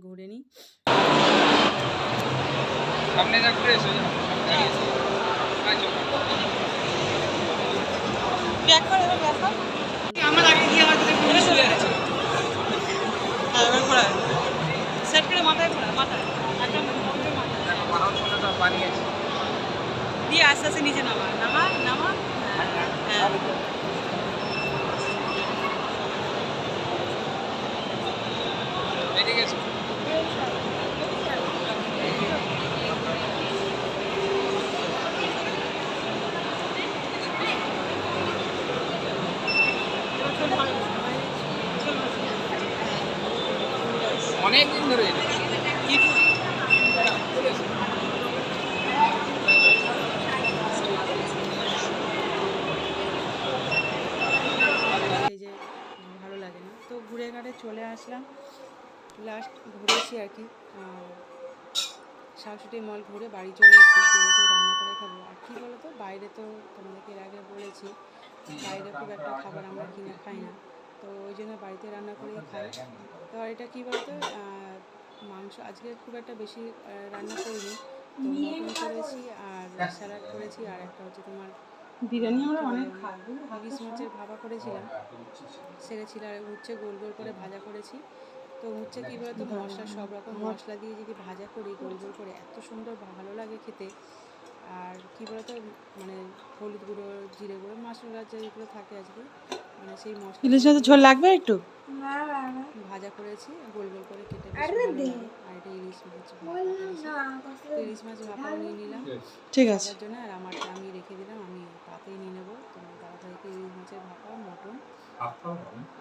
ঘুরে নি সামনে যা ঘুরে এসো ব্যাক করে দেবে ব্যাক কর আমার আগে গিয়ে হয়তো ঘুরে চলে গেছে এবার ঘোরা সেট করে মাথায় ঘোরা মাথায় একদম মাথায় পানি আছে দিয়ে আস্তে আস্তে নিচে নামা নামা নামা হ্যাঁ এদিকে এসো অনেকদিন ধরে ভালো লাগে না তো ঘুরে ঘাটে চলে আসলাম লাস্ট ঘুরেছি আর কি শাশুড়ি মল ঘুরে বাড়ি চলে এসেছি যেহেতু রান্না করে খাবো আর কী বলো তো বাইরে তো তোমাদেরকে এর আগে বলেছি বাইরে খুব একটা খাবার আমরা কিনে খাই না তো ওই জন্য বাড়িতে রান্না করেই খাই তো আর এটা কী বলতো মাংস আজকে খুব একটা বেশি রান্না করিনি তো মটন করেছি আর স্যালাড করেছি আর একটা হচ্ছে তোমার বিরিয়ানি আমরা অনেক খাই ইলিশ মাছের ভাপা করেছিলাম সেরেছিল আর উচ্ছে গোল গোল করে ভাজা করেছি তো উচ্ছে কী বলতো মশলা সব রকম মশলা দিয়ে যদি ভাজা করি গোল গোল করে এত সুন্দর ভালো লাগে খেতে আর কী বলতো মানে হলুদ গুঁড়ো জিরে গুঁড়ো মশলা যেগুলো থাকে আজকে মানে সেই মশলা ইলিশ মাছের ঝোল লাগবে একটু ভাজা করেছি গোল গোল করে কেটে আর এটা ইলিশ মাছ ইলিশ মাছ ভাপাও নিয়ে নিলাম ঠিক আছে জন্য আর আমারটা আমি রেখে দিলাম আমি পাতেই নিয়ে নেবো তোমার দাদাভাইকে ইলিশ মাছের ভাপা মটন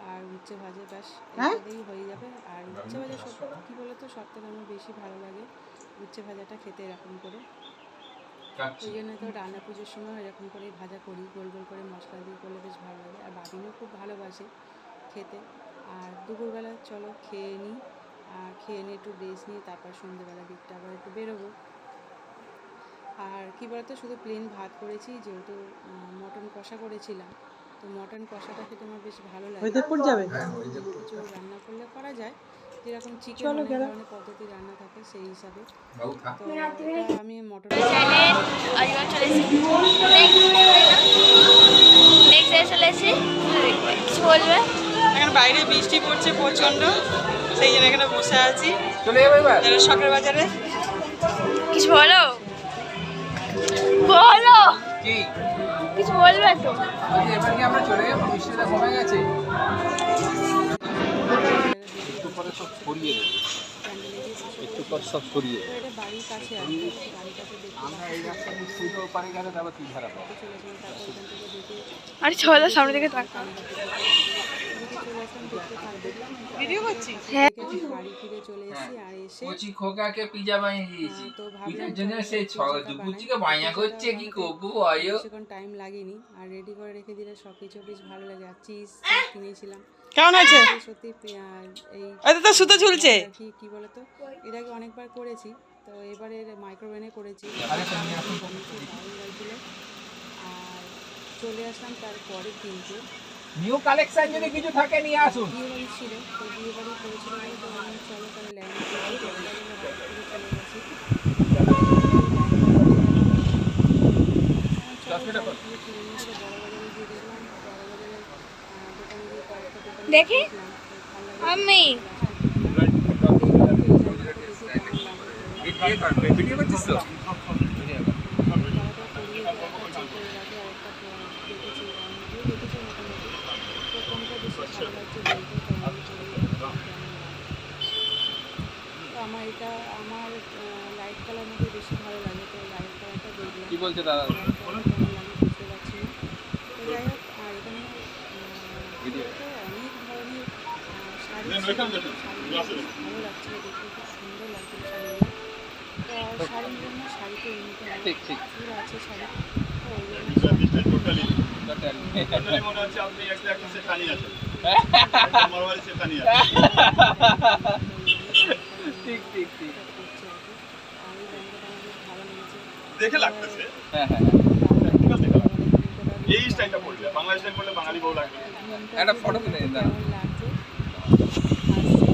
আর উচ্ছে ভাজা ব্যাস এটাতেই হয়ে যাবে আর উচ্ছে ভাজা সব কী বলে তো সব থেকে আমার বেশি ভালো লাগে উচ্ছে ভাজাটা খেতে এরকম করে ওই জন্য তো রান্না পুজোর সময় এরকম করেই ভাজা করি গোল গোল করে মশলা দিয়ে করলে বেশ ভালো লাগে আর বাবিনও খুব ভালোবাসে খেতে আর দুপুরবেলা চলো খেয়ে নিই আর খেয়ে নিয়ে একটু রেস্ট নিয়ে তারপর সন্ধ্যেবেলা দিকটা আবার একটু বেরোবো আর কী বলতো শুধু প্লেন ভাত করেছি যেহেতু মটন কষা করেছিলাম তো মটন কষাটা খেতে আমার বেশ ভালো লাগে কিছু রান্না করলে করা যায় যেরকম চিকেন অনেক ধরনের পদ্ধতি রান্না থাকে সেই হিসাবে তো আমি মটন এখন বাইরে বৃষ্টি পড়ছে প্রচন্ড সেই জন্য এখানে বসে আছি শখের বাজারে কিছু বলো বলো কিছু বলবে তো এবার কি আমরা চলে যাবো বৃষ্টিটা কমে গেছে একটু পরে সব সরিয়ে দেবে একটু পর সব সরিয়ে বাড়ির কাছে আমরা এই রাস্তা দিয়ে পারে গেলে তারপর তিন ধারা পাবো আরে ছয়টা সামনে থেকে তাকা ভিডিও করছি হ্যাঁ বাড়ি ফিরে চলে এসেছি আর এসে কোচি খোকাকে পিজা বানিয়ে দিয়েছি পিজার জন্য সেই দুপুরচিকে বানিয়ে করছে কি করবো আয়ো সেরকম টাইম লাগেনি আর রেডি করে রেখে দিলে সব কিছু বেশ ভালো লাগে আর চিজ কিনেছিলাম কেমন আছে সত্যি এই এটা তো সুতো ঝুলছে কি বলতো এর আগে অনেকবার করেছি তো এবারে মাইক্রোওভেনে করেছি আরে ভালো লাগছিল আর চলে আসলাম তারপরের দিনকে নিউ কালেকশন যদি কিছু থাকে নিয়ে আসুন বিয়ে বাড়ি ছিল তো বিয়ে বাড়ি করেছিল বলে তো আমি চলো তাহলে ল্যান্ড চলে গেছি দেখি আমি ভিডিও করছিস তো আমার এটা আমার লাইট কালার মধ্যে বেশি ভালো লাগে তো লাইট কালারটা দেখলাম কি বলছে দাদা বুঝতে পারছি না তো যাই হোক আর এখানে অনেক ধরনের শাড়ি ভালো লাগছিল দেখতে খুব ঠিক ঠিক প্রচুর আছে শাড়ি, তো ওই জন্য টোটালি টোটালি মনে হচ্ছে আপনি একটা সেখানি আছেন আমার বাড়ি সেখানি আছে ঠিক ঠিক ঠিক এটা করছে আর কি। আর এই লেহেঙ্গাটা আমার বেশ ভালো লেগেছে। দেখে লাগতেছে হ্যাঁ হ্যাঁ এই স্টাইলটা পড়লে বাংলা স্টাইল পড়লে বাঙালি বউ লাগবে একটা photo তুলে নিন, দাঁড়াও। কেমন লাগছে আসছে।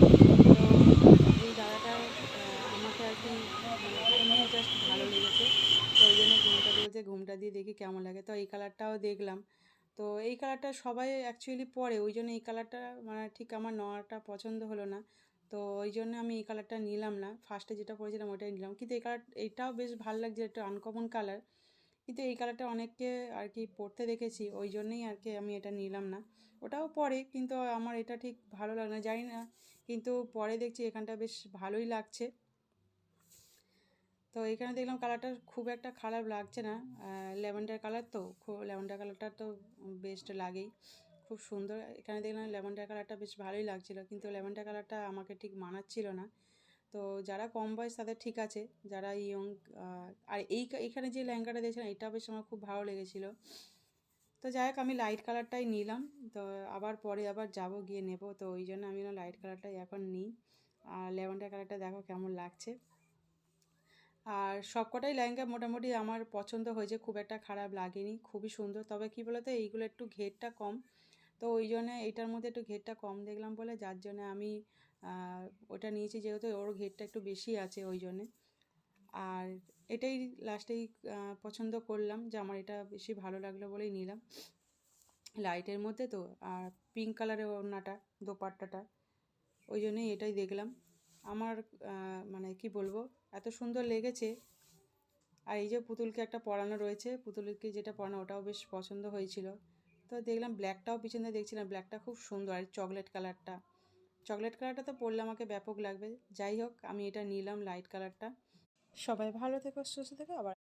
তো এই দাদাটা আমাকে আর কি এমনি জাস্ট ভালো লেগেছে, তো ওই জন্য ঘুমটা দিয়েছে, ঘুমটা দিয়ে দেখি কেমন লাগে। তো এই কালারটাও দেখলাম, তো এই কালারটা সবাই অ্যাকচুয়ালি পরে, ওই জন্য এই কালারটা মানে ঠিক আমার নেওয়াটা পছন্দ হলো না, তো ওই জন্য আমি এই কালারটা নিলাম না। ফার্স্টে যেটা পরেছিলাম ওটাই নিলাম, কিন্তু এই কালার এইটাও বেশ ভালো লাগছে, একটা আনকমন কালার, কিন্তু এই কালারটা অনেককে আর কি পরতে দেখেছি, ওই জন্যই আর কি আমি এটা নিলাম না। ওটাও পরে, কিন্তু আমার এটা ঠিক ভালো লাগে না, জানি না, কিন্তু পরে দেখছি এখানটা বেশ ভালোই লাগছে। তো এখানে দেখলাম কালারটা খুব একটা খারাপ লাগছে না, ল্যাভেন্ডার কালার, তো খুব ল্যাভেন্ডার কালারটা তো বেস্ট লাগেই, খুব সুন্দর। এখানে দেখলাম ল্যাভেন্ডার কালারটা বেশ ভালোই লাগছিলো, কিন্তু ল্যাভেন্ডার কালারটা আমাকে ঠিক মানাচ্ছিল না। তো যারা কম বয়স তাদের ঠিক আছে, যারা ইয়ং, আর এইখানে যে লেহেঙ্গাটা দেখছিলাম এটা বেশ আমার খুব ভালো লেগেছিলো। তো যাই হোক, আমি লাইট কালারটাই নিলাম, তো আবার পরে আবার যাব গিয়ে নেব, তো ওই জন্য আমি লাইট কালারটাই এখন নিই। আর ল্যাভেন্ডার কালারটা দেখো কেমন লাগছে। আর সবকটাই লেহেঙ্গা মোটামুটি আমার পছন্দ হয়েছে, খুব একটা খারাপ লাগেনি, খুবই সুন্দর। তবে কী বলো তো, এইগুলো একটু ঘেরটা কম, তো ওই জন্য এইটার মধ্যে একটু ঘেরটা কম দেখলাম বলে, যার জন্য আমি ওটা নিয়েছি, যেহেতু ওর ঘেরটা একটু বেশি আছে ওই জন্যে। আর এটাই লাস্টেই পছন্দ করলাম, যে আমার এটা বেশি ভালো লাগলো বলেই নিলাম, লাইটের মধ্যে তো। আর পিঙ্ক কালারের ওড়নাটা, দোপাট্টাটা, ওই জন্যই এটাই দেখলাম। আমার মানে কি বলবো, এত সুন্দর লেগেছে। আর এই যে পুতুলকে একটা পরানো রয়েছে, পুতুলকে যেটা পরানো ওটাও বেশ পছন্দ হয়েছিল। তো দেখলাম ব্ল্যাকটাও পিছনে দেখছিলাম, ব্ল্যাকটা খুব সুন্দর, আর চকলেট কালারটা তো পরলে আমাকে ব্যাপক লাগবে। যাই হোক, আমি এটা নিলাম লাইট কালারটা। সবাই ভালো থেকো, সুস্থ থেকো, আবার